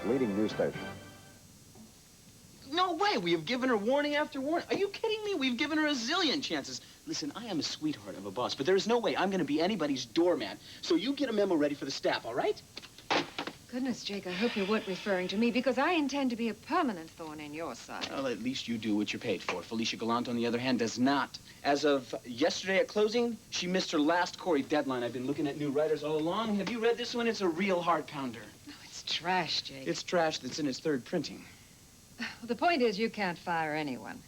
leading news station. No way. We have given her warning after warning. Are you kidding me? We've given her a zillion chances. Listen, I am a sweetheart of a boss, but there is no way I'm going to be anybody's doormat. So you get a memo ready for the staff, all right? Goodness, Jake, I hope you weren't referring to me, because I intend to be a permanent thorn in your side. Well, at least you do what you're paid for. Felicia Gallant, on the other hand, does not. As of yesterday at closing, she missed her last Corey deadline. I've been looking at new writers all along. Have you read this one? It's a real heart pounder. No, it's trash, Jake. It's trash that's in its third printing. Well, the point is, you can't fire anyone.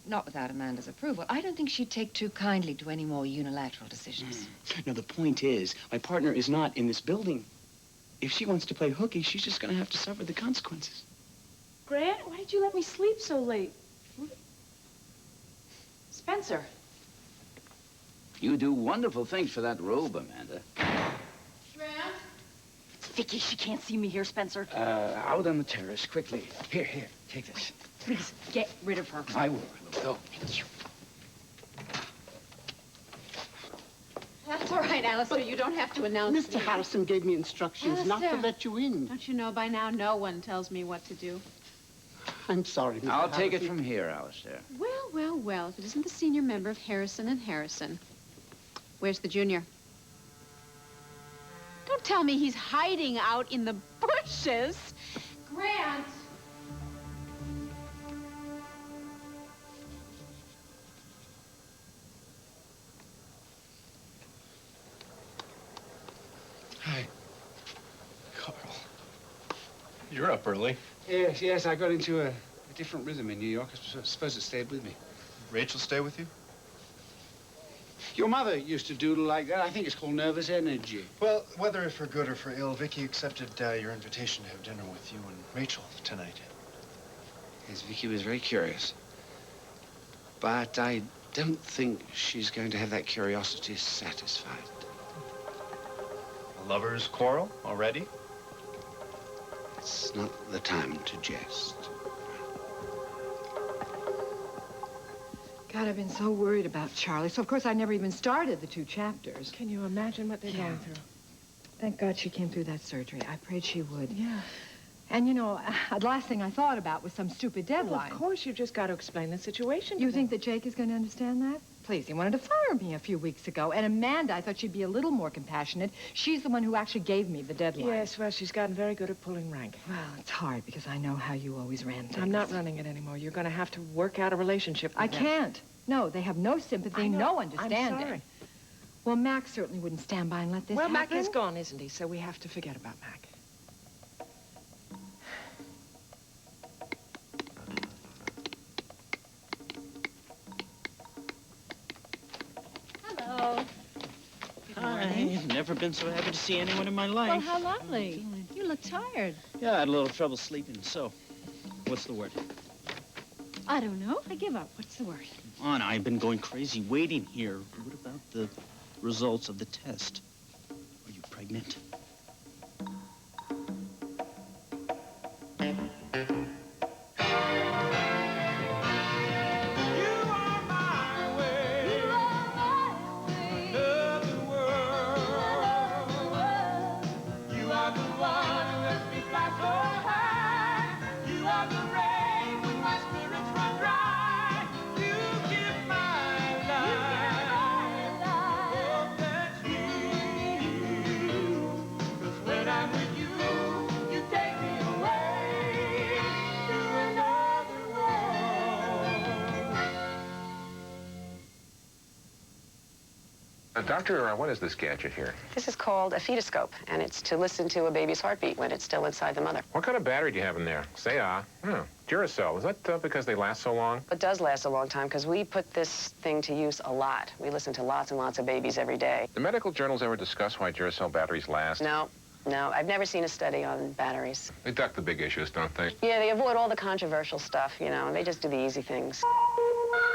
Not without Amanda's approval. I don't think she'd take too kindly to any more unilateral decisions. No, the point is, my partner is not in this building. If she wants to play hooky, she's just going to have to suffer the consequences. Grant, why did you let me sleep so late? Spencer. You do wonderful things for that robe, Amanda. Grant? It's Vicky. She can't see me here, Spencer. Out on the terrace, quickly. Here, take this. Please, get rid of her. I will. Go. Thank you. That's all right, Alistair. You don't have to announce Mr. me. Harrison gave me instructions not to Alistair. let you in. Don't you know by now no one tells me what to do? I'm sorry, Mr. I'll take it Harrison. from here, Alistair. Well. If it isn't the senior member of Harrison and Harrison. Where's the junior? Don't tell me he's hiding out in the bushes. Grant! Hi. Carl. You're up early. Yes, I got into a different rhythm in New York. I suppose it stayed with me. Rachel stay with you? Your mother used to doodle like that. I think it's called nervous energy. Well, whether for good or for ill, Vicky accepted your invitation to have dinner with you and Rachel tonight. Yes, Vicky was very curious. But I don't think she's going to have that curiosity satisfied. A lover's quarrel already? It's not the time to jest. God, I've been so worried about Charlie. So, of course, I never even started the 2 chapters. Can you imagine what they're going through? Thank God she came through that surgery. I prayed she would. Yeah. And, you know, the last thing I thought about was some stupid Well, deadline. of course, you just got to explain the situation. You think that Jake is going to understand that? Please, he wanted to fire me a few weeks ago. And Amanda, I thought she'd be a little more compassionate. She's the one who actually gave me the deadline. Yes, well, she's gotten very good at pulling rank. Well, it's hard because I know how you always ran things. I'm not running it anymore. You're going to have to work out a relationship with I them. can't. No, they have no sympathy, I know. no understanding. I'm sorry. Well, Mac certainly wouldn't stand by and let this Well, happen. Mac is gone, isn't he? So we have to forget about Mac. Hello. Hi. Never been so happy to see anyone in my life. Well, how lovely. You look tired. Yeah, I had a little trouble sleeping, so what's the word? I don't know. I give up. What's the word? Come on, I've been going crazy waiting here. What about the results of the test? Are you pregnant? Doctor, what is this gadget here? This is called a fetoscope, and it's to listen to a baby's heartbeat when it's still inside the mother. What kind of battery do you have in there? Say, Duracell. Is that because they last so long? It does last a long time because we put this thing to use a lot. We listen to lots and lots of babies every day. Do medical journals ever discuss why Duracell batteries last? No. I've never seen a study on batteries. They duck the big issues, don't they? Yeah, they avoid all the controversial stuff, you know, and they just do the easy things.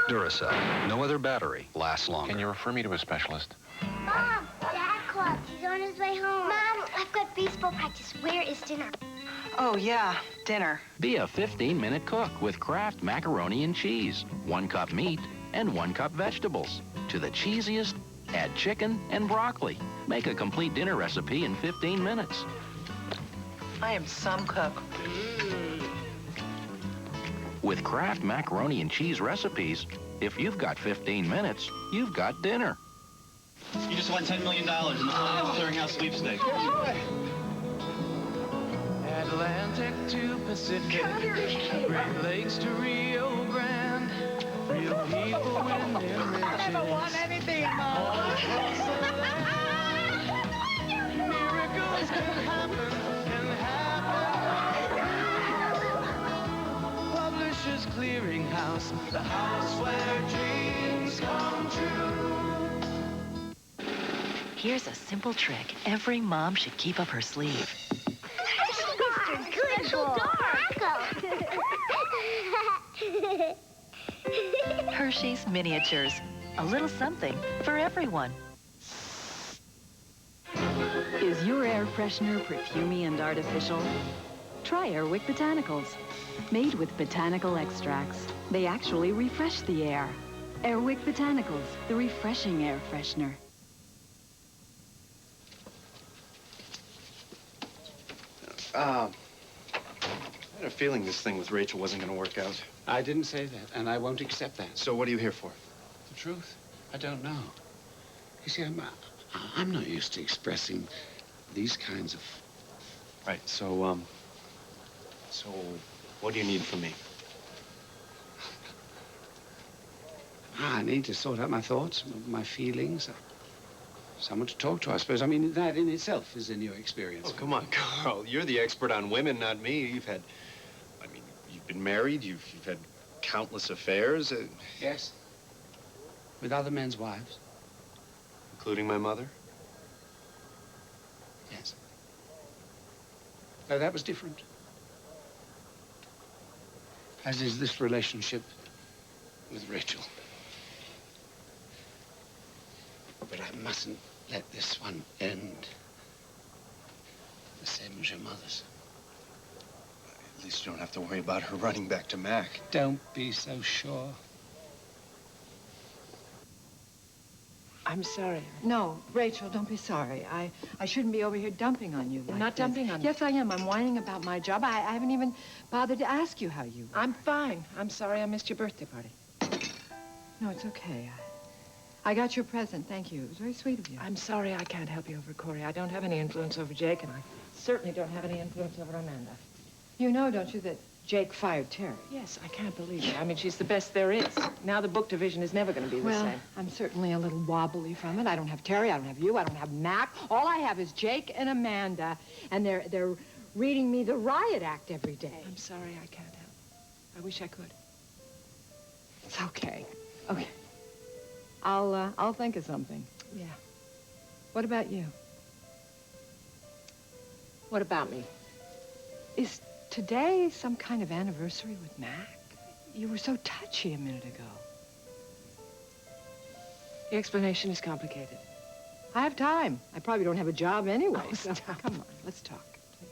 Duracell. No other battery lasts longer. Can you refer me to a specialist? Mom, Dad called. He's on his way home. Mom, I've got baseball practice. Where is dinner? Oh, yeah, dinner. Be a 15-minute cook with Kraft macaroni and cheese. 1 cup meat and 1 cup vegetables. To the cheesiest, add chicken and broccoli. Make a complete dinner recipe in 15 minutes. I am some cook. With Kraft macaroni and cheese recipes, if you've got 15 minutes, you've got dinner. You just won $10 million in the Clearinghouse sweepstakes. Atlantic to Pacific, Great Lakes to Rio Grande, real people in their riches. I never won anything, All across the land, miracles can happen, Publishers Clearinghouse, the house where dreams come true. Here's a simple trick every mom should keep up her sleeve. Special Hershey's Miniatures. A little something for everyone. Is your air freshener perfumey and artificial? Try Airwick Botanicals. Made with botanical extracts, they actually refresh the air. Airwick Botanicals, the refreshing air freshener. I had a feeling this thing with Rachel wasn't going to work out. I didn't say that, and I won't accept that. So what are you here for? The truth? I don't know. You see, I'm not used to expressing these kinds of... Right, so what do you need from me? I need to sort out my thoughts, my feelings. Someone to talk to, I suppose. I mean, that in itself is a new experience. Oh, come on, Carl. You're the expert on women, not me. You've been married. You've had countless affairs. Yes. With other men's wives. Including my mother? Yes. No, that was different. As is this relationship with Rachel. But I mustn't let this one end the same as your mother's. At least you don't have to worry about her running back to Mac. Don't be so sure. I'm sorry. No, Rachel, don't be sorry. I shouldn't be over here dumping on you. You're like not this. dumping on me. Yes, I am. I'm whining about my job. I haven't even bothered to ask you how you were. I'm fine. I'm sorry I missed your birthday party. No, it's okay. I got your present. Thank you. It was very sweet of you. I'm sorry I can't help you over Corey. I don't have any influence over Jake, and I certainly don't have any influence over Amanda. You know, don't you, that Jake fired Terry? Yes, I can't believe it. I mean, she's the best there is. Now the book division is never going to be the Well, same. I'm certainly a little wobbly from it. I don't have Terry, I don't have you, I don't have Mac. All I have is Jake and Amanda, and they're reading me the riot act every day. I'm sorry I can't help. I wish I could. It's okay. Okay. I'll think of something. Yeah. What about you? What about me? Is today some kind of anniversary with Mac? You were so touchy a minute ago. The explanation is complicated. I have time. I probably don't have a job anyway. Oh, so stop. come on, let's talk, please.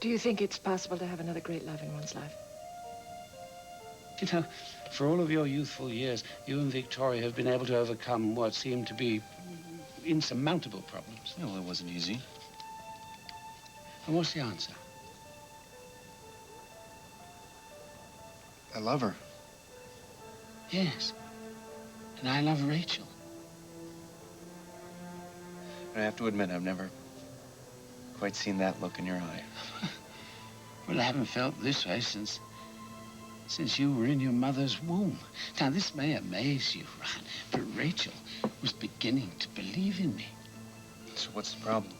Do you think it's possible to have another great love in one's life? You know, for all of your youthful years, you and Victoria have been able to overcome what seemed to be insurmountable problems. Well, it wasn't easy. And what's the answer? I love her. Yes. And I love Rachel. I have to admit, I've never quite seen that look in your eye. Well, I haven't felt this way since you were in your mother's womb. Now, this may amaze you, right? But Rachel was beginning to believe in me. So what's the problem?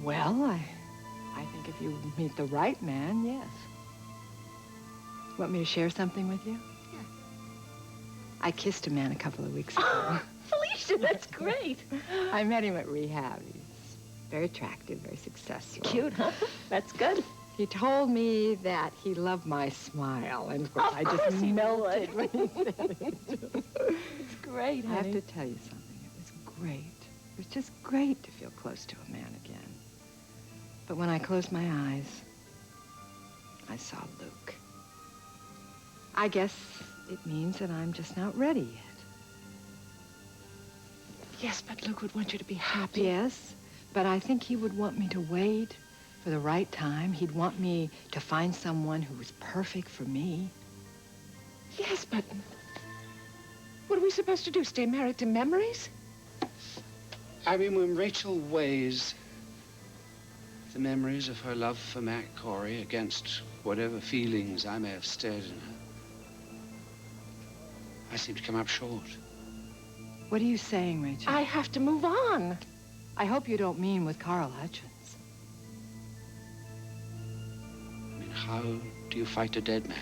Well, I think if you meet the right man, yes. Want me to share something with you? Yeah. I kissed a man a couple of weeks ago. Felicia, that's great. I met him at rehab. He's very attractive, very successful. Cute, huh? That's good. He told me that he loved my smile, and of course I just he melted when he said it. It's great, I honey. have to tell you something. It was great. It was just great to feel close to a man again. But when I closed my eyes, I saw Luke. I guess it means that I'm just not ready Yes, but Luke would want you to be happy. Yes, but I think he would want me to wait for the right time. He'd want me to find someone who was perfect for me. Yes, but what are we supposed to do? Stay married to memories? I mean, when Rachel weighs the memories of her love for Mac Corey against whatever feelings I may have stirred in her, I seem to come up short. What are you saying, Rachel? I have to move on. I hope you don't mean with Carl Hutchins. I mean, how do you fight a dead man?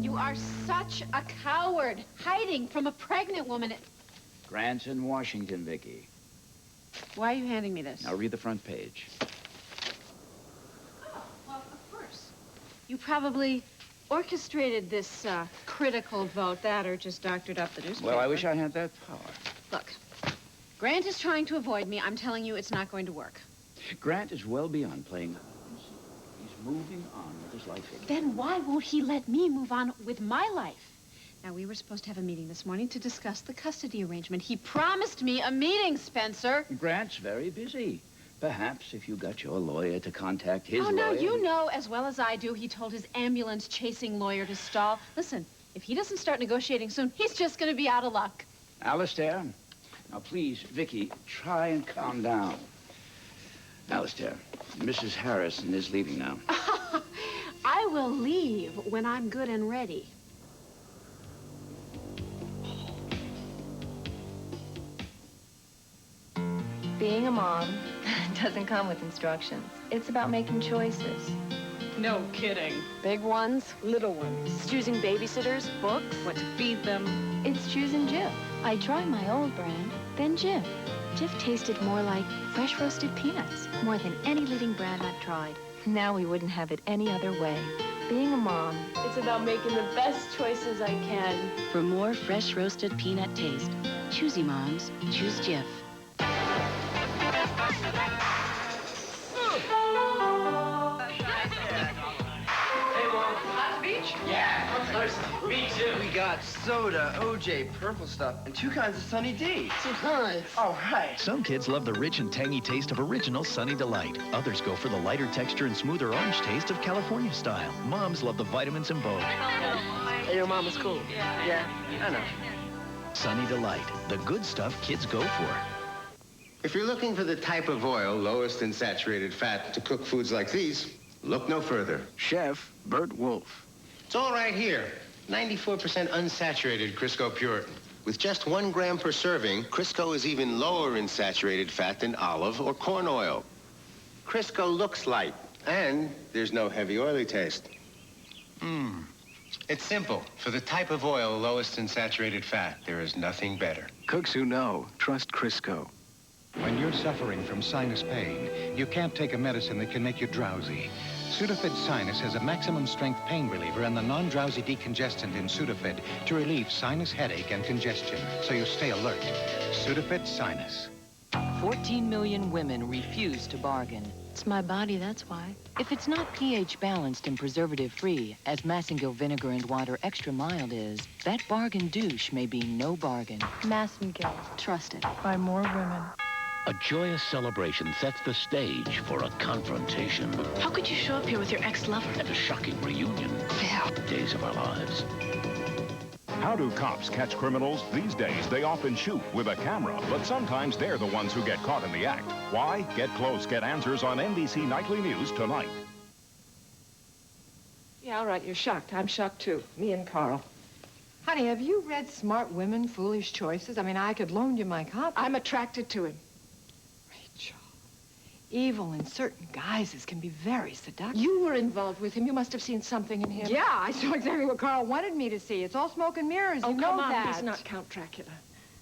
You are such a coward, hiding from a pregnant woman. Grant's in Washington, Vicky. Why are you handing me this? Now read the front page. Oh, well, of course. You probably orchestrated this critical vote, that or just doctored up the newspaper. Well, I wish I had that power. Look, Grant is trying to avoid me. I'm telling you, it's not going to work. Grant is well beyond playing. He's moving on with his life. Then why won't he let me move on with my life? Now, we were supposed to have a meeting this morning to discuss the custody arrangement. He promised me a meeting, Spencer. Grant's very busy. Perhaps if you got your lawyer to contact his lawyer... Oh, now, you know as well as I do, he told his ambulance-chasing lawyer to stall. Listen, if he doesn't start negotiating soon, he's just going to be out of luck. Alistair, now please, Vicky, try and calm down. Alistair, Mrs. Harrison is leaving now. I will leave when I'm good and ready. Being a mom doesn't come with instructions. It's about making choices. No kidding. Big ones, little ones. It's choosing babysitters, books, what to feed them. It's choosing Jif. I tried my old brand, then Jif. Jif tasted more like fresh roasted peanuts, more than any leading brand I've tried. Now we wouldn't have it any other way. Being a mom, It's about making the best choices I can. For more fresh roasted peanut taste, choosy moms, choose Jif. Me too. We got soda, OJ, purple stuff, and 2 kinds of Sunny D. 2 kinds? Oh, right. Some kids love the rich and tangy taste of original Sunny Delight. Others go for the lighter texture and smoother orange taste of California style. Moms love the vitamins in both. Hey, your mama's cool. Yeah, I know. Sunny Delight, the good stuff kids go for. If you're looking for the type of oil lowest in saturated fat to cook foods like these, look no further. Chef Bert Wolf. It's all right here. 94% unsaturated Crisco Puritan. With just 1 gram per serving, Crisco is even lower in saturated fat than olive or corn oil. Crisco looks light, and there's no heavy oily taste. It's simple. For the type of oil lowest in saturated fat, there is nothing better. Cooks who know, trust Crisco. When you're suffering from sinus pain, you can't take a medicine that can make you drowsy. Sudafed Sinus has a maximum strength pain reliever and the non-drowsy decongestant in Sudafed to relieve sinus headache and congestion, so you stay alert. Sudafed Sinus. 14 million women refuse to bargain. It's my body, that's why. If it's not pH balanced and preservative free, as Massengill Vinegar and Water Extra Mild is, that bargain douche may be no bargain. Massengill. Trust it. By more women. A joyous celebration sets the stage for a confrontation. How could you show up here with your ex-lover? And a shocking reunion. Phil. Days of our lives. How do cops catch criminals? These days, they often shoot with a camera, but sometimes they're the ones who get caught in the act. Why? Get close, get answers on NBC Nightly News tonight. Yeah, all right, you're shocked. I'm shocked, too. Me and Carl. Honey, have you read Smart Women, Foolish Choices? I mean, I could loan you my copy. I'm attracted to him. Evil in certain guises can be very seductive. You were involved with him. You must have seen something in him. Yeah, I saw exactly what Carl wanted me to see. It's all smoke and mirrors. Oh, you know come on. that. He's not Count Dracula.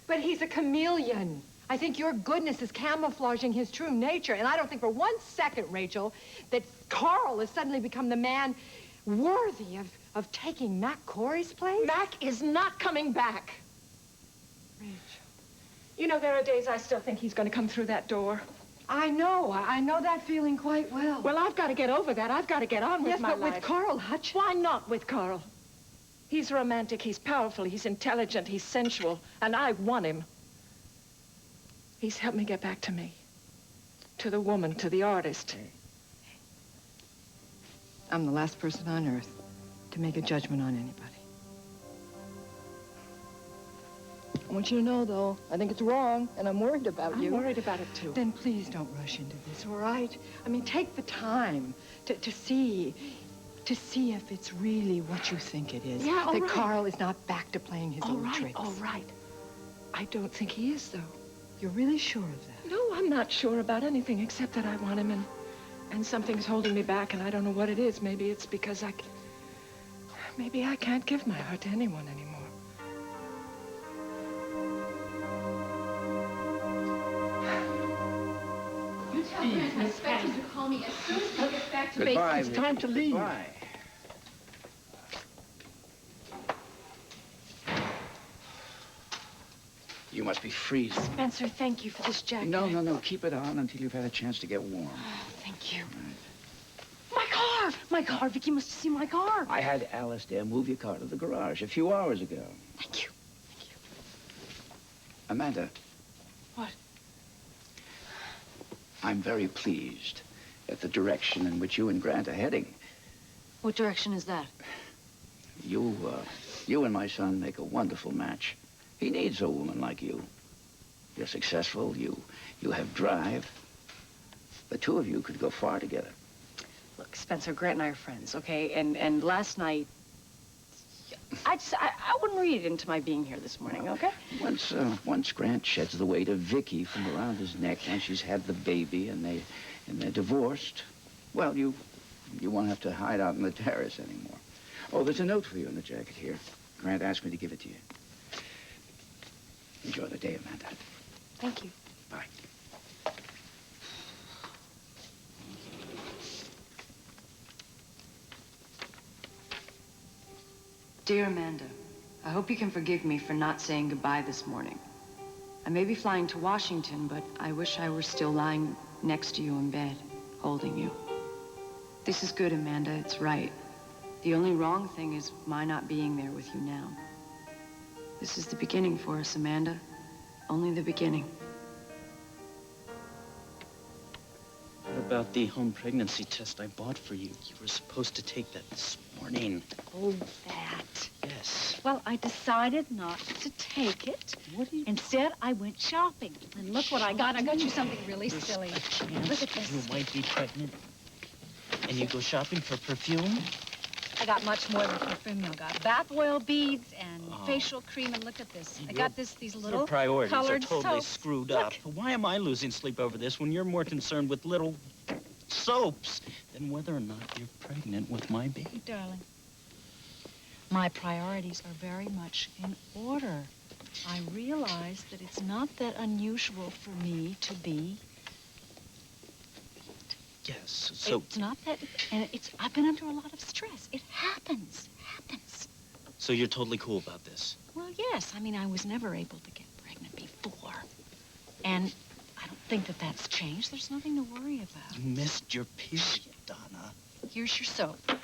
But he's a chameleon. I think your goodness is camouflaging his true nature. And I don't think for 1 second, Rachel, that Carl has suddenly become the man worthy of taking Mac Corey's place. Mac is not coming back. Rachel. You know, there are days I still think he's going to come through that door. I know that feeling quite well. Well, I've got to get over that. I've got to get on with my life. Yes, but with Carl Hutch. Why not with Carl? He's romantic, he's powerful, he's intelligent, he's sensual, and I want him. He's helped me get back to me. To the woman, to the artist. I'm the last person on earth to make a judgment on anybody. I want you to know, though, I think it's wrong, and I'm worried about you. I'm worried about it, too. Then please don't rush into this, all right? I mean, take the time to see if it's really what you think it is. Yeah, all that right. Carl is not back to playing his old tricks. All right. I don't think he is, though. You're really sure of that? No, I'm not sure about anything except that I want him, and something's holding me back, and I don't know what it is. Maybe it's because maybe I can't give my heart to anyone anymore. You tell Miss Spencer to call me as soon as he gets back to Goodbye, base. Vicky. It's time to leave. Goodbye. You must be freezing. Spencer, thank you for this jacket. No. Keep it on until you've had a chance to get warm. Oh, thank you. My car! My car! Vicky must have seen my car. I had Alistair move your car to the garage a few hours ago. Thank you. Amanda. What? I'm very pleased at the direction in which you and Grant are heading. What direction is that? You and my son make a wonderful match. He needs a woman like you. You're successful, you have drive. The two of you could go far together. Look, Spencer, Grant and I are friends, okay? And last night, I wouldn't read into my being here this morning, okay? Once Grant sheds the weight of Vicky from around his neck, and she's had the baby, and they're divorced, well, you won't have to hide out on the terrace anymore. Oh, there's a note for you in the jacket here. Grant asked me to give it to you. Enjoy the day, Amanda. Thank you. Bye. Dear Amanda, I hope you can forgive me for not saying goodbye this morning. I may be flying to Washington, but I wish I were still lying next to you in bed, holding you. This is good, Amanda. It's right. The only wrong thing is my not being there with you now. This is the beginning for us, Amanda. Only the beginning. What about the home pregnancy test I bought for you? You were supposed to take that this morning. Oh, that. Yes. Well, I decided not to take it. Instead, I went shopping. And look what I got. I got you something really silly. Look at this. You might be pregnant. And you go shopping for perfume? I got much more than perfume. I got bath oil beads and facial cream. And look at this. I got these little Your priorities are colored totally soaps. screwed up. Why am I losing sleep over this when you're more concerned with little soaps than whether or not you're pregnant with my baby? Darling, my priorities are very much in order. I realize that it's not that unusual for me to be. Yes, so... It's not that, and I've been under a lot of stress. It happens. So you're totally cool about this? Well, yes. I mean, I was never able to get pregnant before. And I don't think that that's changed. There's nothing to worry about. You missed your period, Donna. Here's your soap. Now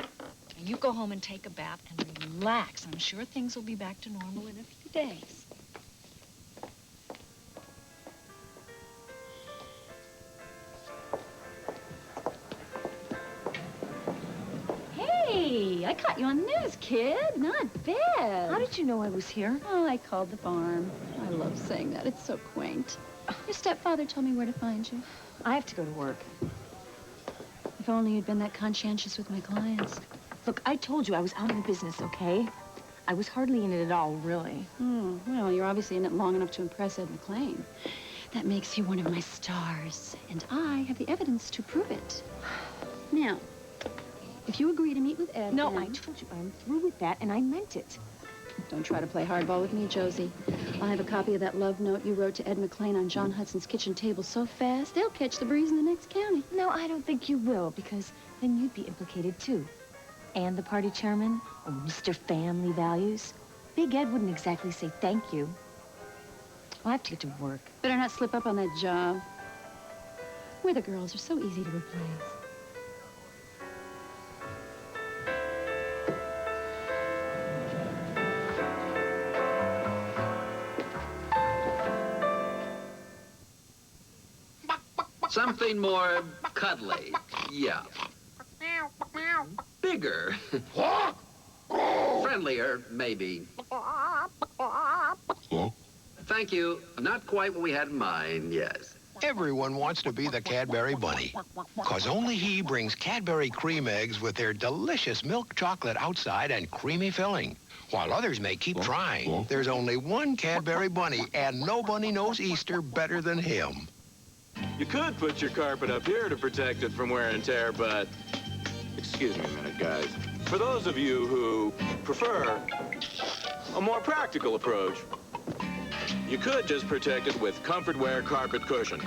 you go home and take a bath and relax. I'm sure things will be back to normal in a few days. Hey, I caught you on news, kid. Not bad. How did you know I was here? Oh, I called the farm. I love saying that. It's so quaint. Your stepfather told me where to find you. I have to go to work. If only you'd been that conscientious with my clients. Look, I told you I was out of business, okay? I was hardly in it at all, really. Well, you're obviously in it long enough to impress Ed McClain. That makes you one of my stars, and I have the evidence to prove it. Now, if you agree to meet with Ed... No, then... I told you I'm through with that, and I meant it. Don't try to play hardball with me, Josie. I'll have a copy of that love note you wrote to Ed McClain on John Hudson's kitchen table so fast, they'll catch the breeze in the next county. No, I don't think you will, because then you'd be implicated, too. And the party chairman, or Mr. Family Values. Big Ed wouldn't exactly say thank you. Well, I have to get to work. Better not slip up on that job. We're the girls are so easy to replace. Something more cuddly. Yeah. Bigger. Friendlier, maybe. Thank you. Not quite what we had in mind, yes. Everyone wants to be the Cadbury Bunny, because only he brings Cadbury cream eggs with their delicious milk chocolate outside and creamy filling. While others may keep trying, there's only one Cadbury Bunny, and no bunny knows Easter better than him. You could put your carpet up here to protect it from wear and tear, but... Excuse me a minute, guys. For those of you who prefer a more practical approach, you could just protect it with Comfortwear carpet cushion.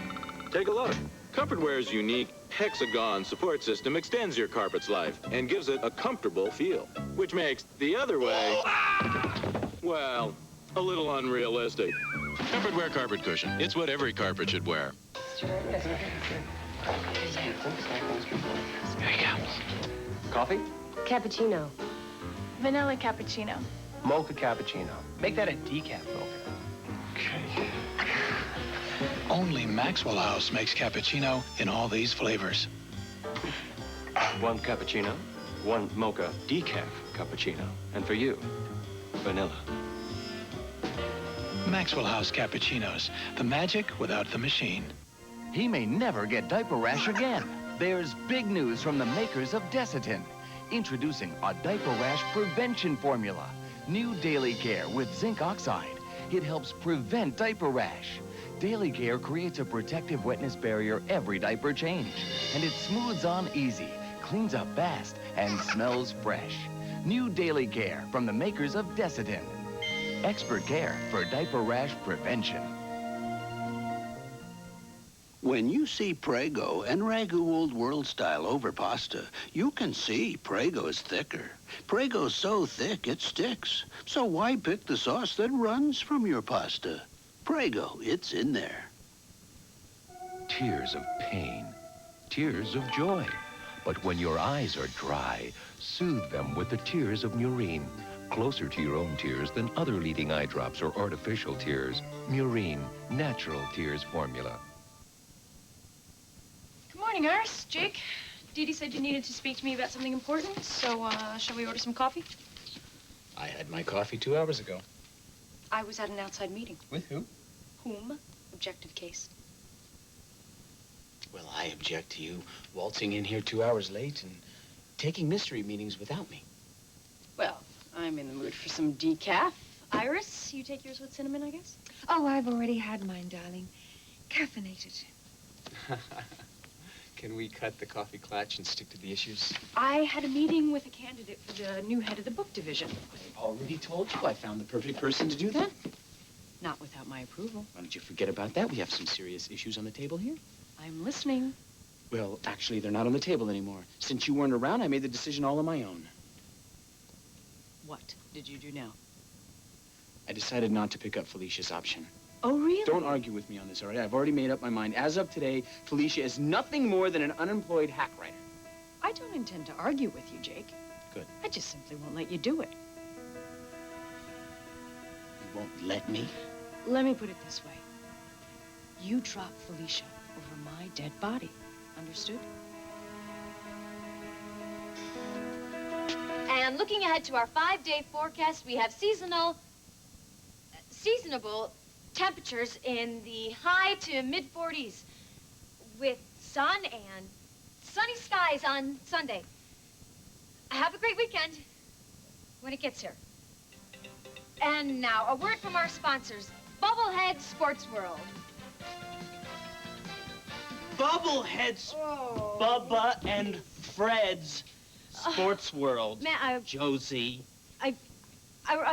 Take a look. Comfortwear's unique hexagon support system extends your carpet's life and gives it a comfortable feel, which makes the other way, well, a little unrealistic. Comfortwear carpet cushion. It's what every carpet should wear. There he comes. Coffee? Cappuccino. Vanilla cappuccino. Mocha cappuccino. Make that a decaf mocha. Okay. Only Maxwell House makes cappuccino in all these flavors. One cappuccino, one mocha decaf cappuccino. And for you, vanilla. Maxwell House cappuccinos. The magic without the machine. He may never get diaper rash again. There's big news from the makers of Desitin. Introducing a diaper rash prevention formula. New Daily Care with zinc oxide. It helps prevent diaper rash. Daily Care creates a protective wetness barrier every diaper change. And it smooths on easy, cleans up fast, and smells fresh. New Daily Care from the makers of Desitin. Expert care for diaper rash prevention. When you see Prego and Ragu Old World style over pasta, you can see Prego's thicker. Prego's so thick it sticks. So why pick the sauce that runs from your pasta? Prego, it's in there. Tears of pain, tears of joy. But when your eyes are dry, soothe them with the tears of Murine. Closer to your own tears than other leading eye drops or artificial tears. Murine, natural tears formula. Good morning, Iris. Jake. Dee Dee said you needed to speak to me about something important, so shall we order some coffee? I had my coffee 2 hours ago. I was at an outside meeting. With who? Whom? Objective case. Well, I object to you waltzing in here 2 hours late and taking mystery meetings without me. Well, I'm in the mood for some decaf. Iris, you take yours with cinnamon, I guess? Oh, I've already had mine, darling. Caffeinated. Can we cut the coffee clutch and stick to the issues? I had a meeting with a candidate for the new head of the book division. I've already told you I found the perfect person to do that. Not without my approval. Why don't you forget about that? We have some serious issues on the table here. I'm listening. Well, actually, they're not on the table anymore. Since you weren't around, I made the decision all on my own. What did you do now? I decided not to pick up Felicia's option. Oh, really? Don't argue with me on this, all right? I've already made up my mind. As of today, Felicia is nothing more than an unemployed hack writer. I don't intend to argue with you, Jake. Good. I just simply won't let you do it. You won't let me? Let me put it this way. You drop Felicia over my dead body. Understood? And looking ahead to our 5-day forecast, we have seasonable temperatures in the high to mid-40s with sun and sunny skies on Sunday. Have a great weekend when it gets here. And now, a word from our sponsors, Bubblehead Sports World. Bubbleheads, Bubba and Fred's Sports World. Man, Josie. I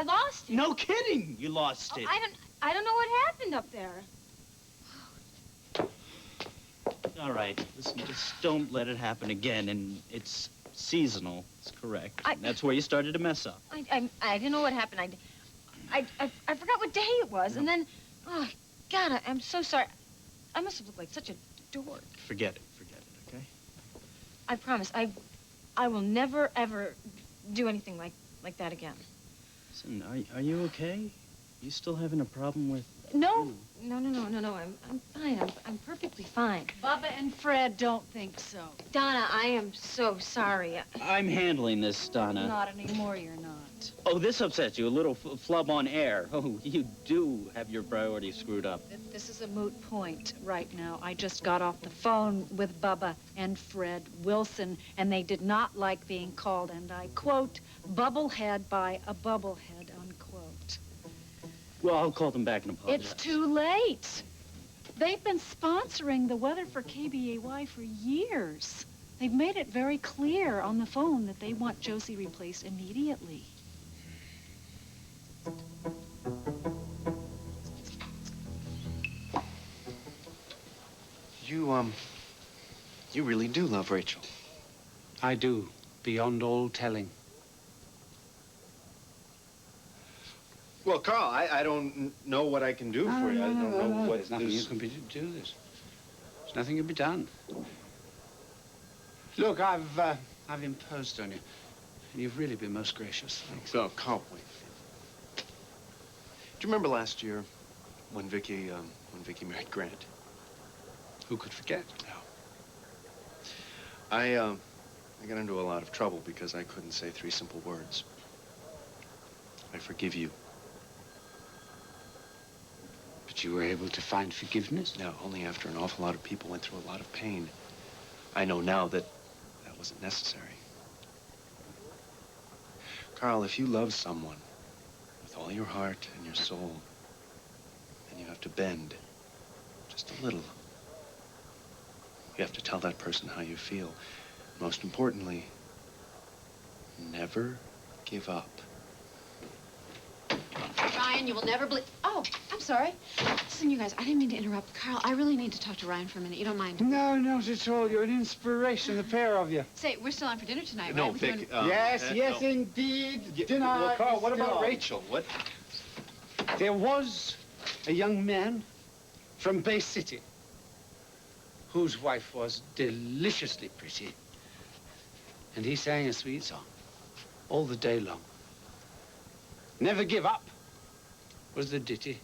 lost it. No kidding, you lost it. I don't know what happened up there. All right, listen, just don't let it happen again, and it's seasonal, it's correct. That's where you started to mess up. I didn't know what happened. I forgot what day it was, and then, oh, God, I'm so sorry. I must have looked like such a dork. Forget it, okay? I promise, I will never, ever do anything like that again. Listen, are you okay? You still having a problem with No. No. I'm fine. I'm perfectly fine. Bubba and Fred don't think so. Donna, I am so sorry. I'm handling this, Donna. Not anymore, you're not. Oh, this upsets you. A little flub on air. Oh, you do have your priorities screwed up. This is a moot point right now. I just got off the phone with Bubba and Fred Wilson, and they did not like being called, and I quote, bubblehead by a bubblehead, unquote. Well, I'll call them back and apologize. It's too late. They've been sponsoring the weather for KBAY for years. They've made it very clear on the phone that they want Josie replaced immediately. You really do love Rachel. I do, beyond all telling. Well, Carl, I don't know what I can do for you. I don't know what... There's nothing you can do this. There's nothing can be done. Look, I've imposed on you, and you've really been most gracious. Thanks. Oh, Carl, wait. Do you remember last year when Vicky married Grant? Who could forget? No. I got into a lot of trouble because I couldn't say 3 simple words. I forgive you. But you were able to find forgiveness? No, only after an awful lot of people went through a lot of pain. I know now that that wasn't necessary. Carl, if you love someone with all your heart and your soul, then you have to bend just a little. You have to tell that person how you feel. Most importantly, never give up. Ryan, you will never believe... Oh, I'm sorry. Listen, you guys, I didn't mean to interrupt. Carl, I really need to talk to Ryan for a minute. You don't mind? No, not at all. You're an inspiration, the pair of you. Say, we're still on for dinner tonight, No, right? Vic, yes, no. indeed. Dinner. Well, Carl, what is about on. Rachel? What? There was a young man from Bay City whose wife was deliciously pretty. And he sang a sweet song all the day long. Never give up was the ditty.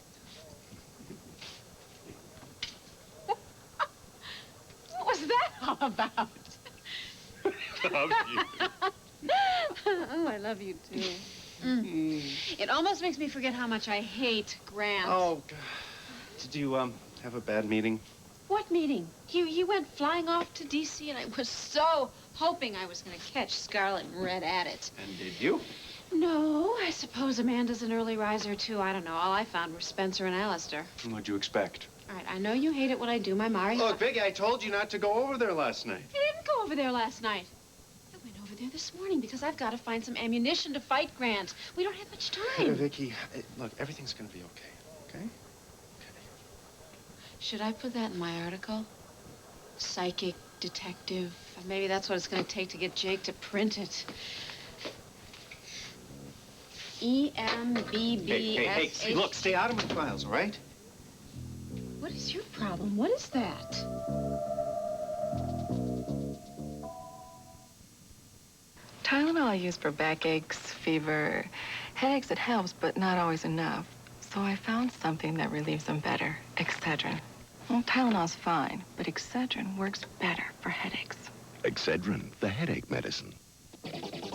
What was that all about? Love you. Oh, I love you, too. It almost makes me forget how much I hate Grant. Oh, God. Did you, have a bad meeting? What meeting? He went flying off to D.C., and I was so hoping I was going to catch Scarlet and Red at it. And did you? No, I suppose Amanda's an early riser, too. I don't know. All I found were Spencer and Alistair. What'd you expect? All right, I know you hate it when I do my Mari. Look, Vicky, I told you not to go over there last night. I didn't go over there last night. I went over there this morning because I've got to find some ammunition to fight Grant. We don't have much time. Vicky, look, everything's going to be okay, okay? Should I put that in my article? Psychic detective. Maybe that's what it's going to take to get Jake to print it. EMBBS. Hey, look, stay out of my files, all right? What is your problem? What is that? Tylenol I use for backaches, fever, headaches. It helps, but not always enough. So I found something that relieves them better. Excedrin. Well, Tylenol's fine, but Excedrin works better for headaches. Excedrin, the headache medicine.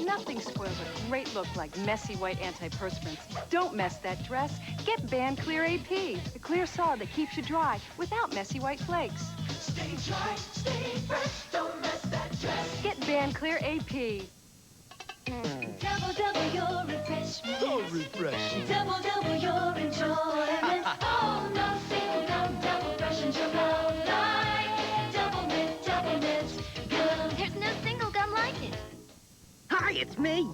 Nothing spoils a great look like messy white antiperspirants. Don't mess that dress. Get Ban Clear AP, the clear solid that keeps you dry without messy white flakes. Stay dry, stay fresh, don't mess that dress. Get Ban Clear AP. Double your refreshment. So refreshing. Double your enjoyment. Oh, no single gum, double freshen your mouth like double mint gum. There's no single gum like it. Hi, it's me.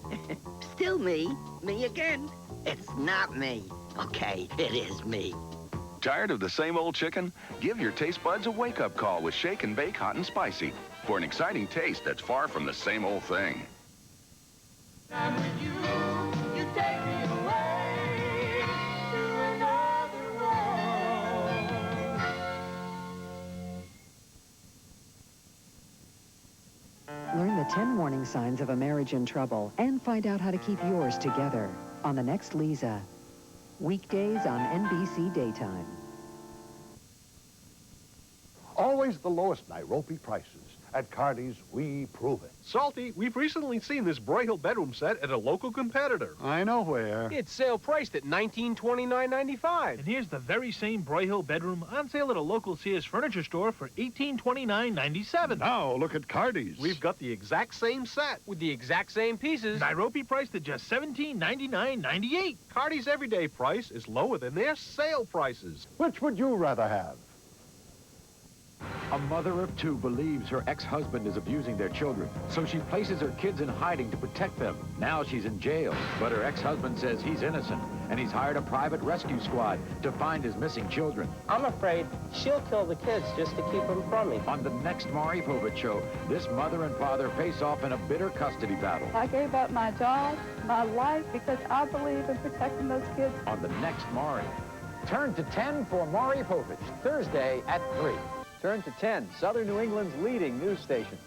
Still me. Me again. It's not me. Okay, it is me. Tired of the same old chicken? Give your taste buds a wake-up call with Shake and Bake Hot and Spicy for an exciting taste that's far from the same old thing. I'm with you, you take me away to another world. Learn the 10 warning signs of a marriage in trouble and find out how to keep yours together on the next Lisa. Weekdays on NBC Daytime. Always the lowest Nairobi prices. At Cardi's, we prove it. Salty, we've recently seen this Broyhill bedroom set at a local competitor. I know where. It's sale priced at $1929.95. And here's the very same Broyhill bedroom on sale at a local Sears furniture store for $1829.97. Now look at Cardi's. We've got the exact same set with the exact same pieces. Nairobi priced at just $1799.98. Cardi's everyday price is lower than their sale prices. Which would you rather have? A mother of two believes her ex-husband is abusing their children, so she places her kids in hiding to protect them. Now she's in jail, but her ex-husband says he's innocent, and he's hired a private rescue squad to find his missing children. I'm afraid she'll kill the kids just to keep them from me. On the next Maury Povich show, this mother and father face off in a bitter custody battle. I gave up my job, my life, because I believe in protecting those kids. On the next Maury. Turn to 10 for Maury Povich, Thursday at 3. Turn to 10, Southern New England's leading news station.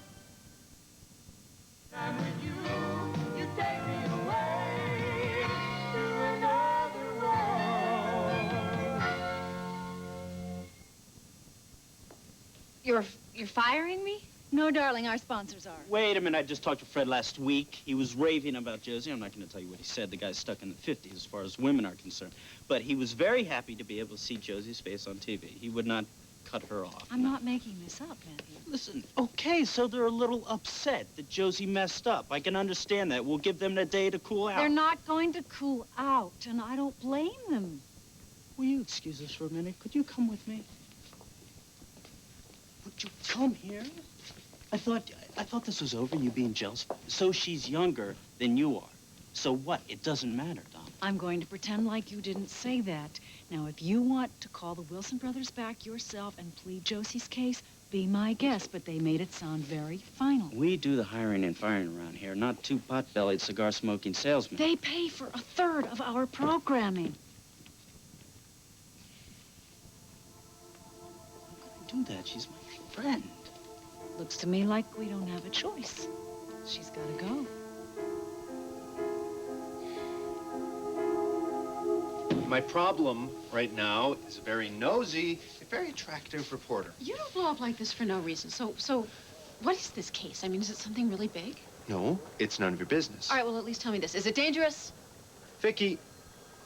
You're firing me? No, darling, our sponsors are. Wait a minute, I just talked to Fred last week. He was raving about Josie. I'm not going to tell you what he said. The guy's stuck in the 50s as far as women are concerned. But he was very happy to be able to see Josie's face on TV. He would not cut her off. I'm not making this up, Matthew. Listen, okay, so they're a little upset that Josie messed up. I can understand that. We'll give them a day to cool out. They're not going to cool out, and I don't blame them. Will you excuse us for a minute? Could you come with me? Would you come here? I thought this was over, you being jealous. So she's younger than you are. So what? It doesn't matter, Dom. I'm going to pretend like you didn't say that. Now, if you want to call the Wilson brothers back yourself and plead Josie's case, be my guest, but they made it sound very final. We do the hiring and firing around here, not two pot-bellied, cigar-smoking salesmen. They pay for a third of our programming. How could I do that? She's my friend. Looks to me like we don't have a choice. She's got to go. My problem right now is a very nosy, a very attractive reporter. You don't blow up like this for no reason. So what is this case? I mean, is it something really big? No, it's none of your business. All right, well, at least tell me this. Is it dangerous? Vicky,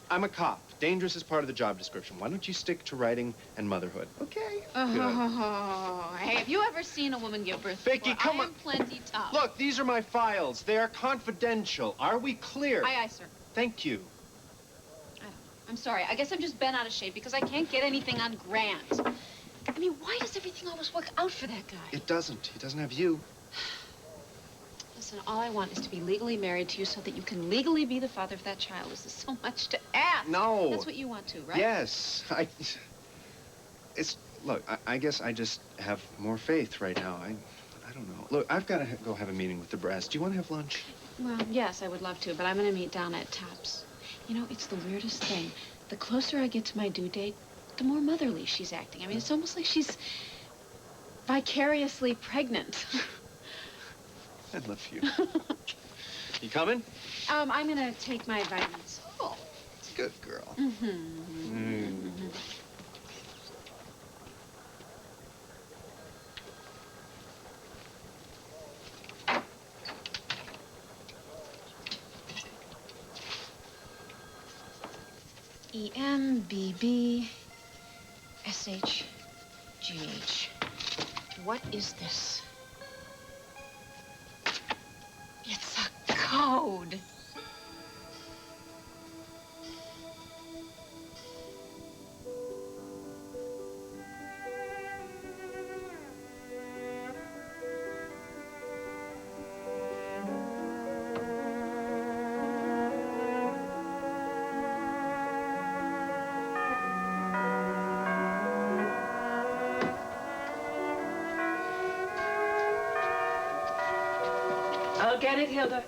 I'm a cop. Dangerous is part of the job description. Why don't you stick to writing and motherhood? Okay. Oh, hey, have you ever seen a woman give birth Vicky, before? come I on. am plenty tough. Look, these are my files. They are confidential. Are we clear? Aye, aye, sir. Thank you. I'm sorry. I guess I'm just bent out of shape because I can't get anything on Grant. I mean, why does everything always work out for that guy? It doesn't. He doesn't have you. Listen, all I want is to be legally married to you so that you can legally be the father of that child. This is so much to ask. No. That's what you want to, right? Yes. Look, I guess I just have more faith right now. I don't know. Look, I've got to go have a meeting with the brass. Do you want to have lunch? Well, yes, I would love to, but I'm going to meet down at Tops. You know, it's the weirdest thing. The closer I get to my due date, the more motherly she's acting. I mean, it's almost like she's vicariously pregnant. I'd love for you. You coming? I'm going to take my vitamins. Oh, good girl. EMBBSHGH. What is this? It's a code. I'll get it, Hilda.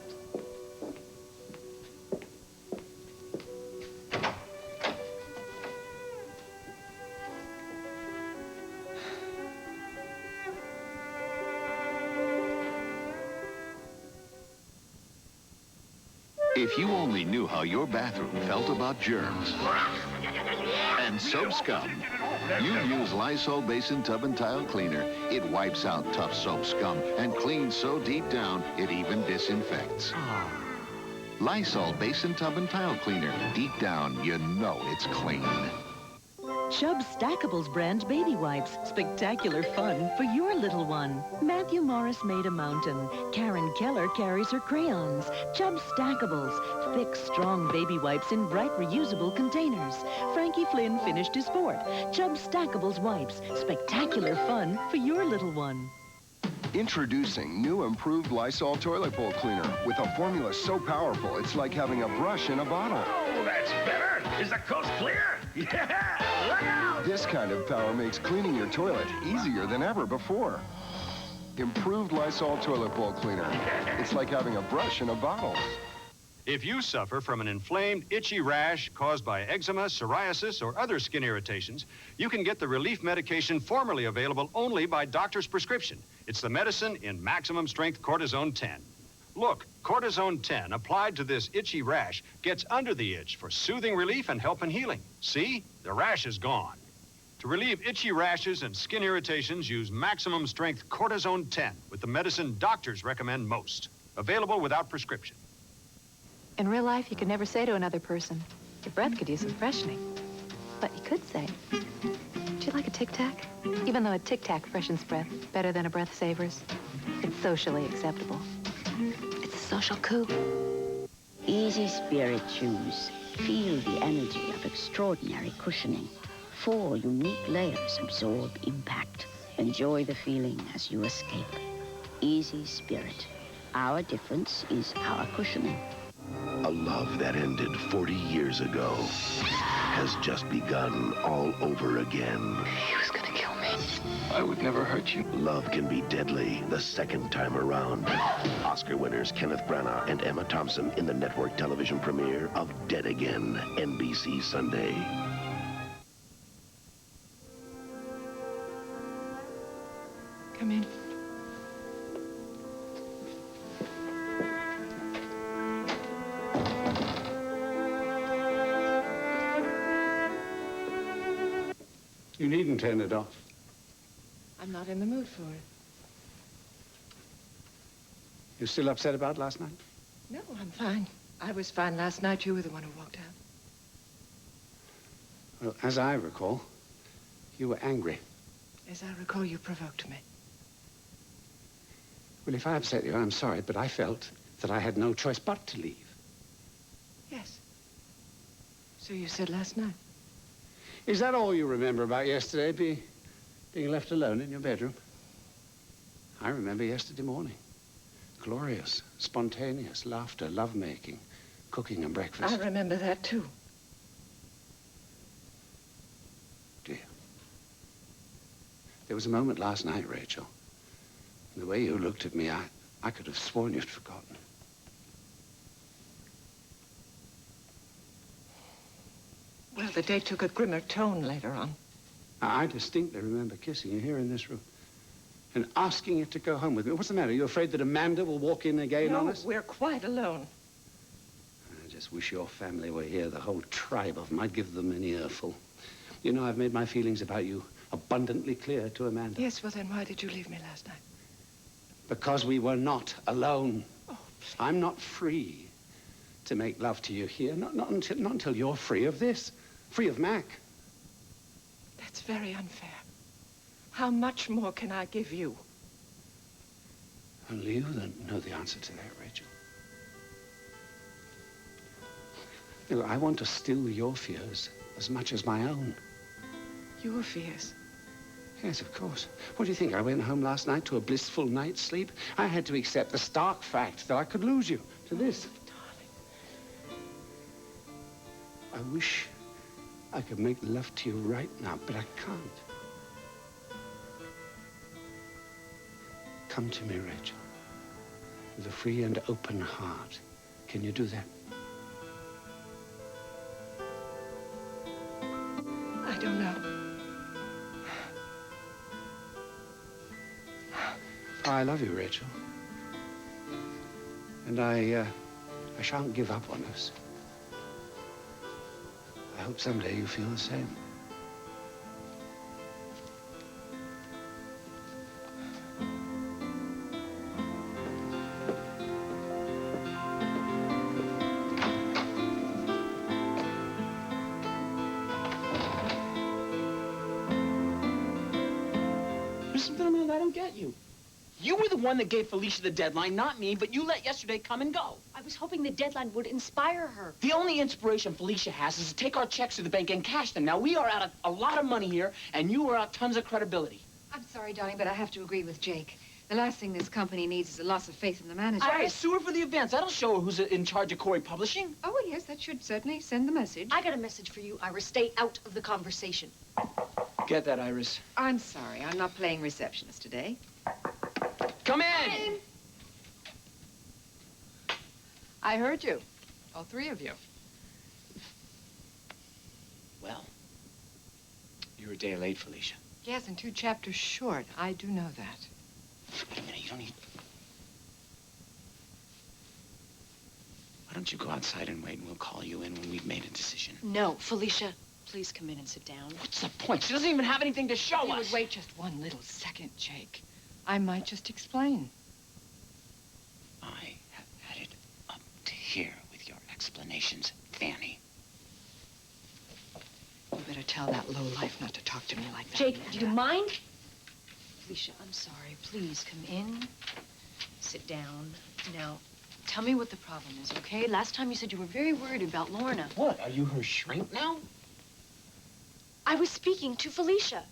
If you only knew how your bathroom felt about germs and soap scum, you'd use Lysol Basin Tub and Tile Cleaner. It wipes out tough soap scum and cleans so deep down, it even disinfects. Lysol Basin Tub and Tile Cleaner. Deep down, you know it's clean. Chubb's Stackables brand baby wipes. Spectacular fun for your little one. Matthew Morris made a mountain. Karen Keller carries her crayons. Chubb's Stackables. Thick, strong baby wipes in bright, reusable containers. Frankie Flynn finished his sport. Chubb's Stackables wipes. Spectacular fun for your little one. Introducing new improved Lysol toilet bowl cleaner with a formula so powerful it's like having a brush in a bottle. Oh, that's better. Is the coast clear? Yeah, look out! This kind of power makes cleaning your toilet easier than ever before. Improved Lysol toilet bowl cleaner. It's like having a brush in a bottle. If you suffer from an inflamed, itchy rash caused by eczema, psoriasis, or other skin irritations, you can get the relief medication formerly available only by doctor's prescription. It's the medicine in maximum strength Cortisone 10. Look, Cortisone 10 applied to this itchy rash gets under the itch for soothing relief and help in healing. See? The rash is gone. To relieve itchy rashes and skin irritations, use maximum strength Cortisone 10 with the medicine doctors recommend most. Available without prescription. In real life, you could never say to another person, your breath could use some freshening. But you could say, do you like a Tic Tac? Even though a Tic Tac freshens breath better than a breath savors, it's socially acceptable. It's a social coup. Easy Spirit shoes. Feel the energy of extraordinary cushioning. 4 unique layers absorb impact. Enjoy the feeling as you escape. Easy Spirit. Our difference is our cushioning. A love that ended 40 years ago has just begun all over again. He was gonna kill me. I would never hurt you. Love can be deadly the second time around. Oscar winners Kenneth Branagh and Emma Thompson in the network television premiere of Dead Again, NBC Sunday. Come in. You needn't turn it off. I'm not in the mood for it. You still upset about last night? No, I'm fine. I was fine last night. You were the one who walked out. Well, as I recall, you were angry. As I recall, you provoked me. Well, if I upset you, I'm sorry, but I felt that I had no choice but to leave. Yes. So you said last night. Is that all you remember about yesterday, being left alone in your bedroom? I remember yesterday morning. Glorious, spontaneous laughter, lovemaking, cooking and breakfast. I remember that, too. Dear. There was a moment last night, Rachel. The way you looked at me, I could have sworn you'd forgotten. Well, the day took a grimmer tone later on. I distinctly remember kissing you here in this room and asking you to go home with me. What's the matter? Are you afraid that Amanda will walk in again on us? No, we're quite alone. I just wish your family were here, the whole tribe of them. I'd give them an earful. You know, I've made my feelings about you abundantly clear to Amanda. Yes, well, then why did you leave me last night? Because we were not alone. Oh, I'm not free to make love to you here. Not until you're free of this. Free of Mac. That's very unfair. How much more can I give you? Only you know the answer to that, Rachel. Look, I want to still your fears as much as my own. Your fears? Yes, of course. What do you think? I went home last night to a blissful night's sleep? I had to accept the stark fact that I could lose you to this. Darling. I wish I could make love to you right now, but I can't. Come to me, Rachel, with a free and open heart. Can you do that? I don't know. I love you, Rachel. And I I shan't give up on us. I hope someday you feel the same. There's something Amanda, I don't get you. You were the one that gave Felicia the deadline, not me, but you let yesterday come and go. I was hoping the deadline would inspire her. The only inspiration Felicia has is to take our checks to the bank and cash them. Now, we are out a lot of money here, and you are out tons of credibility. I'm sorry, darling, but I have to agree with Jake. The last thing this company needs is a loss of faith in the manager. I sue her for the advance. That'll show her who's in charge of Corey Publishing. Oh, well, yes, that should certainly send the message. I got a message for you, Iris. Stay out of the conversation. Get that, Iris. I'm sorry. I'm not playing receptionist today. Come in! I heard you. All three of you. Well, you're a day late, Felicia. Yes, and 2 chapters short. I do know that. Wait a minute, you don't need... Why don't you go outside and wait, and we'll call you in when we've made a decision. No, Felicia, please come in and sit down. What's the point? She doesn't even have anything to show us. You would wait just one little second, Jake. I might just explain. I have had it up to here with your explanations, Fanny. You better tell that lowlife not to talk to me like that. Jake, do you mind? Felicia, I'm sorry. Please come in. Sit down. Now, tell me what the problem is, okay? Last time you said you were very worried about Lorna. What? Are you her shrink now? I was speaking to Felicia.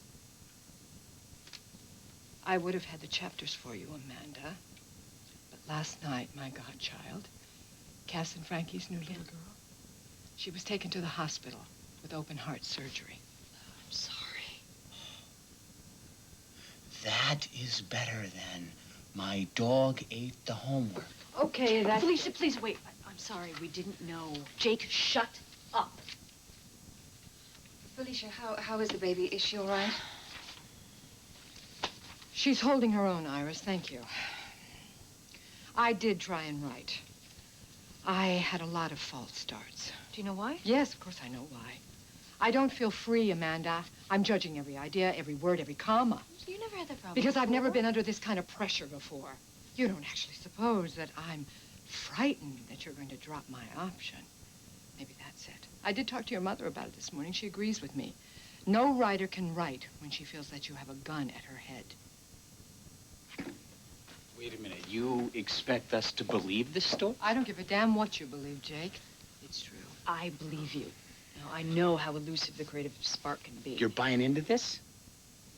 I would have had the chapters for you, Amanda. But last night, my godchild, Cass and Frankie's new little girl, she was taken to the hospital with open heart surgery. I'm sorry. That is better than my dog ate the homework. Okay, that's... Felicia, please wait. I'm sorry, we didn't know. Jake, shut up. Felicia, how is the baby? Is she all right? She's holding her own, Iris. Thank you. I did try and write. I had a lot of false starts. Do you know why? Yes, of course I know why. I don't feel free, Amanda. I'm judging every idea, every word, every comma. You never had that problem Because I've never before. been under this kind of pressure before. You don't actually suppose that I'm frightened that you're going to drop my option. Maybe that's it. I did talk to your mother about it this morning. She agrees with me. No writer can write when she feels that you have a gun at her head. Wait a minute. You expect us to believe this story? I don't give a damn what you believe, Jake. It's true. I believe you. Now, I know how elusive the creative spark can be. You're buying into this?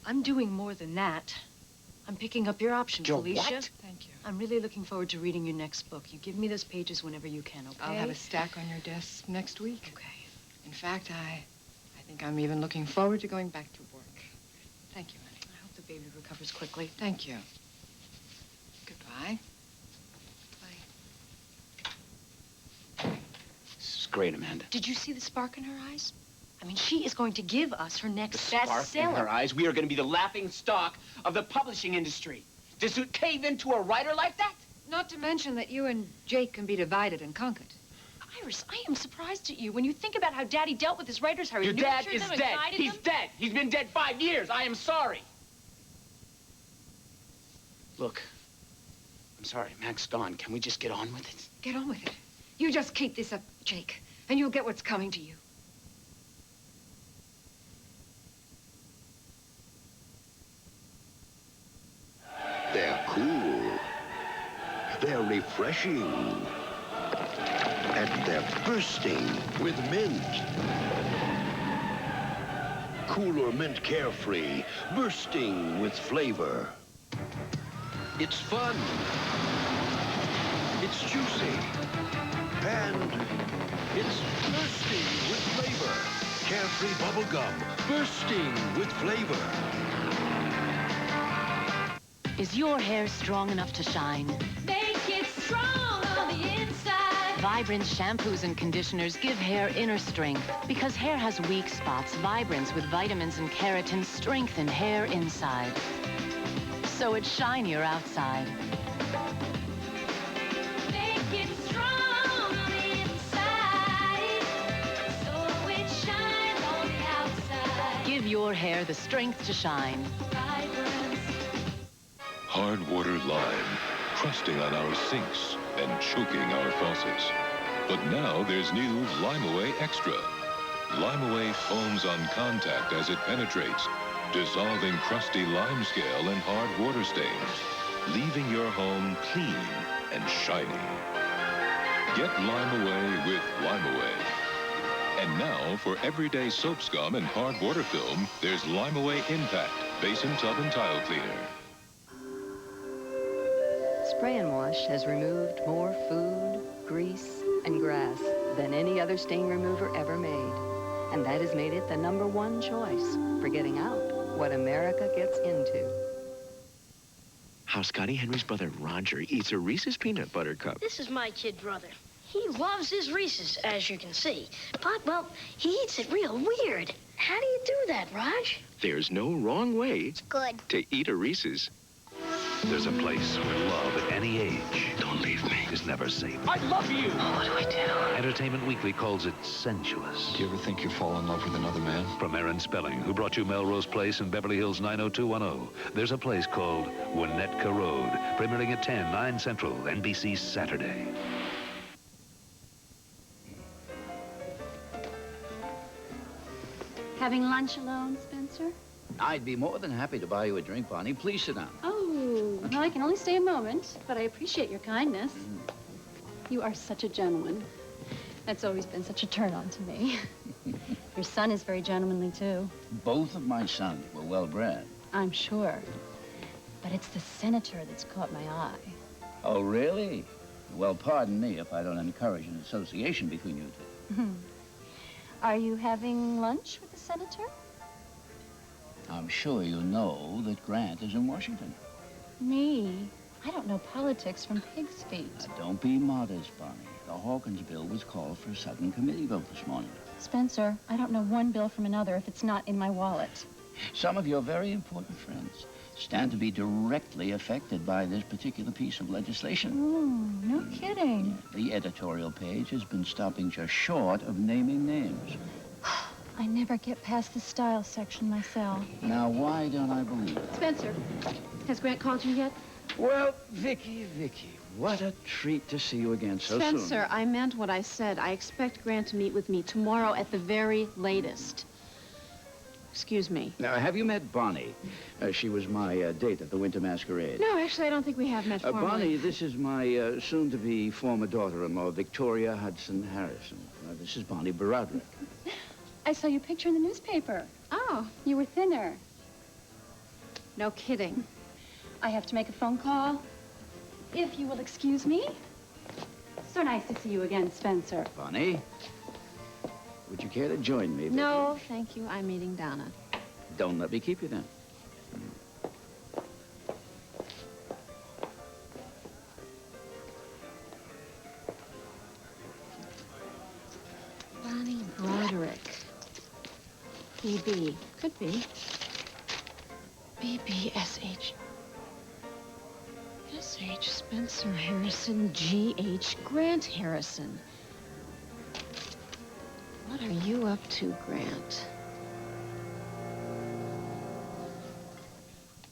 I'm doing more than that. I'm picking up your option, Your Felicia. what? Thank you. I'm really looking forward to reading your next book. You give me those pages whenever you can, okay? I'll have a stack on your desk next week. Okay. In fact, I think I'm even looking forward to going back to work. Thank you, honey. I hope the baby recovers quickly. Thank you. Goodbye. This is great, Amanda. Did you see the spark in her eyes? I mean, she is going to give us her next Spark in her bestseller. eyes. We are going to be the laughing stock of the publishing industry. Does it cave into a writer like that? Not to mention that you and Jake can be divided and conquered. Iris, I am surprised at you. When you think about how Daddy dealt with his writers, how he Your dad nurtured is them dead. and guided He's them. dead. He's been dead 5 years. I am sorry. Look, I'm sorry. Mac's gone. Can we just get on with it? Get on with it. You just keep this up, Jake, and you'll get what's coming to you. They're cool. They're refreshing. And they're bursting with mint. Cooler mint carefree, bursting with flavor. It's fun. It's juicy. And it's bursting with flavor. Carefree bubble gum, bursting with flavor. Is your hair strong enough to shine? Make it strong on the inside. Vibrance shampoos and conditioners give hair inner strength. Because hair has weak spots, Vibrance with vitamins and keratin strengthen hair inside. So it's shinier outside. Make it strong Give your hair the strength to shine. Hard water lime, crusting on our sinks and choking our faucets. But now there's new Lime-A-Way Extra. Lime-A-Way foams on contact as it penetrates, dissolving crusty lime scale and hard water stains, leaving your home clean and shiny. Get Lime-A-Way with Lime-A-Way. And now, for everyday soap scum and hard water film, there's Lime-A-Way Impact Basin Tub and Tile Cleaner. Spray and Wash has removed more food, grease, and grass than any other stain remover ever made. And that has made it the #1 choice for getting out what America gets into. How Scotty Henry's brother Roger eats a Reese's peanut butter cup. This is my kid brother. He loves his Reese's, as you can see. But, well, he eats it real weird. How do you do that, Raj? There's no wrong way to eat a Reese's. There's a place where love at any age, don't leave me, is never safe. I love you! Oh, what do I do? Entertainment Weekly calls it sensuous. Do you ever think you fall in love with another man? From Aaron Spelling, who brought you Melrose Place in Beverly Hills 90210, there's a place called Winnetka Road, premiering at 10, 9 Central, NBC Saturday. Having lunch alone, Spencer? I'd be more than happy to buy you a drink, Bonnie. Please sit down. Oh, well, I can only stay a moment, but I appreciate your kindness. You are such a gentleman. That's always been such a turn-on to me. Your son is very gentlemanly, too. Both of my sons were well-bred. I'm sure. But it's the senator that's caught my eye. Oh, really? Well, pardon me if I don't encourage an association between you two. Are you having lunch with the senator? I'm sure you know that Grant is in Washington. Me? I don't know politics from pig's feet. Now, don't be modest, Bonnie. The Hawkins bill was called for a sudden committee vote this morning. Spencer, I don't know one bill from another if it's not in my wallet. Some of your very important friends stand to be directly affected by this particular piece of legislation. Oh, no kidding. The editorial page has been stopping just short of naming names. I never get past the style section myself. Now, why don't I believe it? Spencer, has Grant called you yet? Well, Vicky, what a treat to see you again so soon. Spencer, I meant what I said. I expect Grant to meet with me tomorrow at the very latest. Excuse me. Now, have you met Bonnie? She was my date at the Winter Masquerade. No, actually, I don't think we have met formally. Bonnie, this is my soon-to-be former daughter-in-law, Victoria Hudson Harrison. This is Bonnie Broderick. I saw your picture in the newspaper. Oh. You were thinner. No kidding. I have to make a phone call. If you will excuse me. So nice to see you again, Spencer. Bonnie, would you care to join me, Vicky? No, thank you. I'm meeting Donna. Don't let me keep you then. Bonnie Broderick. B.B. Could be. B.B.S.H. S.H. Spencer Harrison. G.H. Grant Harrison. What are you up to, Grant?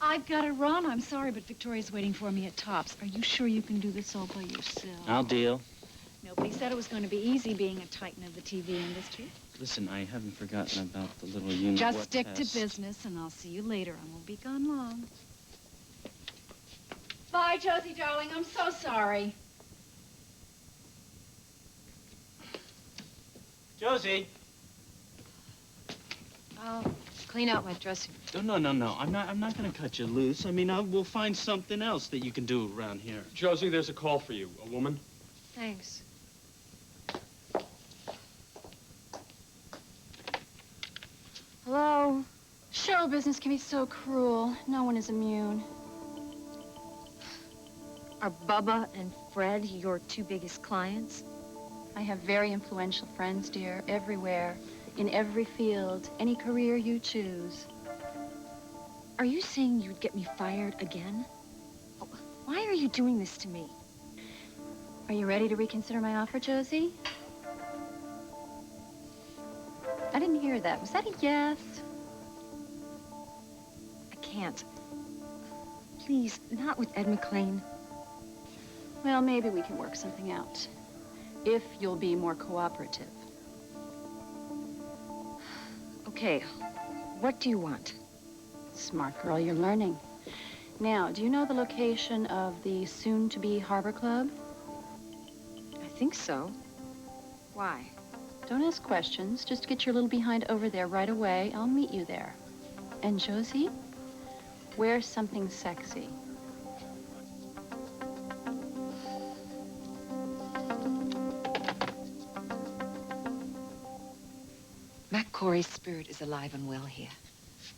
I've got to run. I'm sorry, but Victoria's waiting for me at Tops. Are you sure you can do this all by yourself? I'll deal. Nobody said it was going to be easy being a titan of the TV industry. Listen, I haven't forgotten about the little unit. Just stick to business, and I'll see you later. I won't be gone long. Bye, Josie, darling. I'm so sorry. Josie. I'll clean out my dressing. No. I'm not going to cut you loose. I mean, we'll find something else that you can do around here. Josie, there's a call for you. A woman? Thanks. Hello? Show business can be so cruel. No one is immune. Are Bubba and Fred your two biggest clients? I have very influential friends, dear, everywhere, in every field, any career you choose. Are you saying you'd get me fired again? Oh, why are you doing this to me? Are you ready to reconsider my offer, Josie? I didn't hear that. Was that a yes? can't. Please, not with Ed McLean. Well, maybe we can work something out. If you'll be more cooperative. Okay, what do you want? Smart girl, you're learning. Now, do you know the location of the soon-to-be Harbor Club? I think so. Why? Don't ask questions. Just get your little behind over there right away. I'll meet you there. And Josie, wear something sexy. Mac Corey's spirit is alive and well here.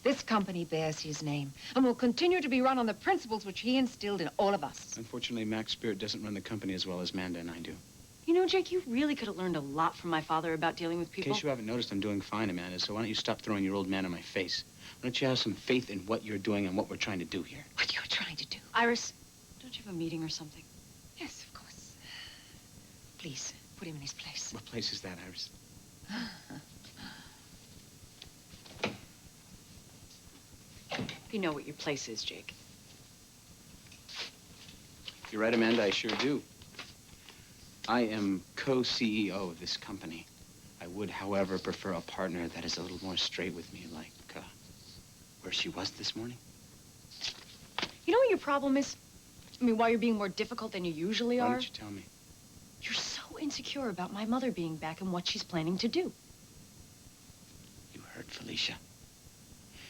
This company bears his name and will continue to be run on the principles which he instilled in all of us. Unfortunately, Mac's spirit doesn't run the company as well as Manda and I do. You know, Jake, you really could have learned a lot from my father about dealing with In people. case you haven't noticed, I'm doing fine, Amanda, so why don't you stop throwing your old man in my face? Why don't you have some faith in what you're doing and what we're trying to do here? What you're trying to do? Iris, don't you have a meeting or something? Yes, of course. Please, put him in his place. What place is that, Iris? You know what your place is, Jake. You're right, Amanda, I sure do. I am co-CEO of this company. I would, however, prefer a partner that is a little more straight with me, like where she was this morning. You know what your problem is? I mean, why you're being more difficult than you usually are? Why don't you tell me? You're so insecure about my mother being back and what she's planning to do. You heard Felicia.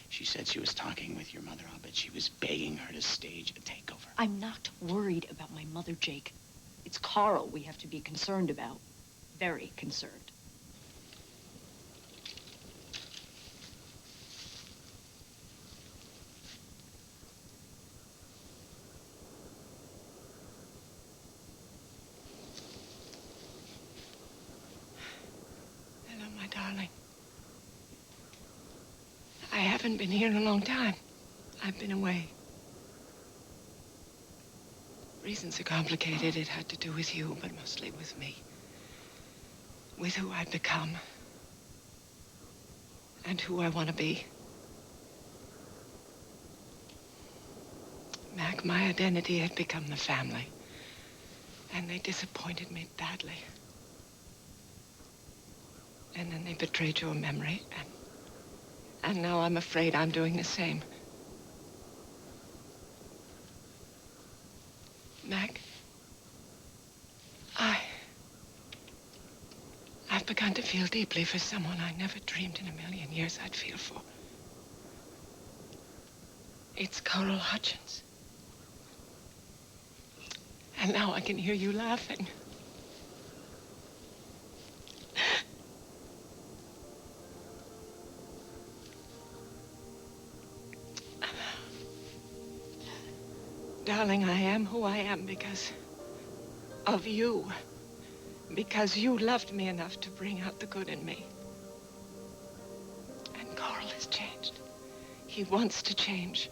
She said she was talking with your mother. I'll bet she was begging her to stage a takeover. I'm not worried about my mother, Jake. It's Carl we have to be concerned about. Very concerned. Hello, my darling. I haven't been here in a long time. I've been away. Reasons are complicated. It had to do with you, but mostly with me. With who I've become. And who I want to be. Mac, my identity had become the family. And they disappointed me badly. And then they betrayed your memory, and now I'm afraid I'm doing the same. Mac, I've begun to feel deeply for someone I never dreamed in a million years I'd feel for. It's Coral Hutchins. And now I can hear you laughing. Darling, I am who I am because of you. Because you loved me enough to bring out the good in me. And Carl has changed. He wants to change.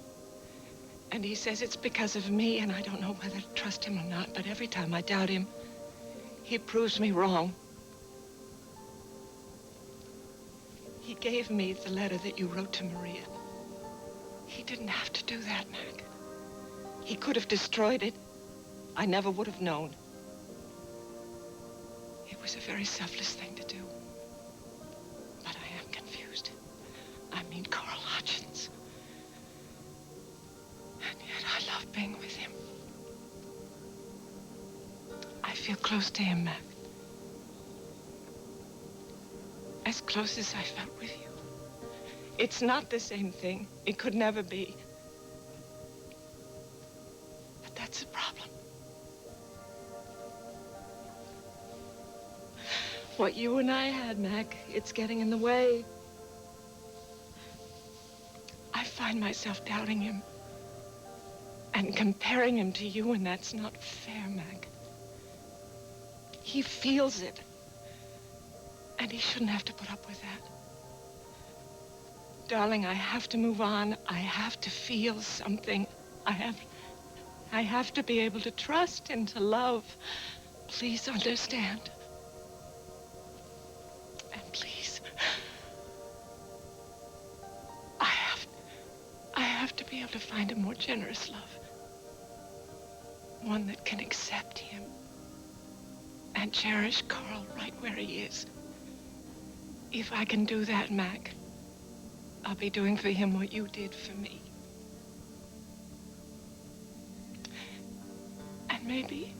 And he says it's because of me, and I don't know whether to trust him or not, but every time I doubt him, he proves me wrong. He gave me the letter that you wrote to Maria. He didn't have to do that, Mac. He could have destroyed it. I never would have known. It was a very selfless thing to do. But I am confused. I mean, Carl Hutchins. And yet I love being with him. I feel close to him, Mac. As close as I felt with you. It's not the same thing. It could never be. That's the problem. What you and I had, Mac, it's getting in the way. I find myself doubting him and comparing him to you, and that's not fair, Mac. He feels it, and he shouldn't have to put up with that. Darling, I have to move on. I have to feel something. I have to be able to trust and to love. Please understand. And please, I have have to be able to find a more generous love. One that can accept him and cherish Carl right where he is. If I can do that, Mac, I'll be doing for him what you did for me. And maybe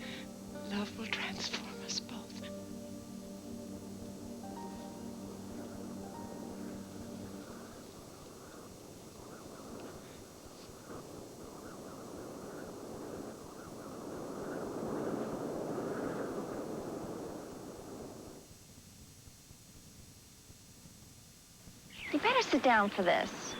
love will transform us both. You better sit down for this.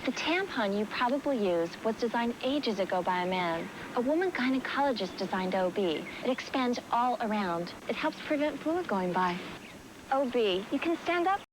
The tampon you probably used was designed ages ago by a man. A woman gynecologist designed OB. It expands all around. It helps prevent fluid going by. OB, you can stand up.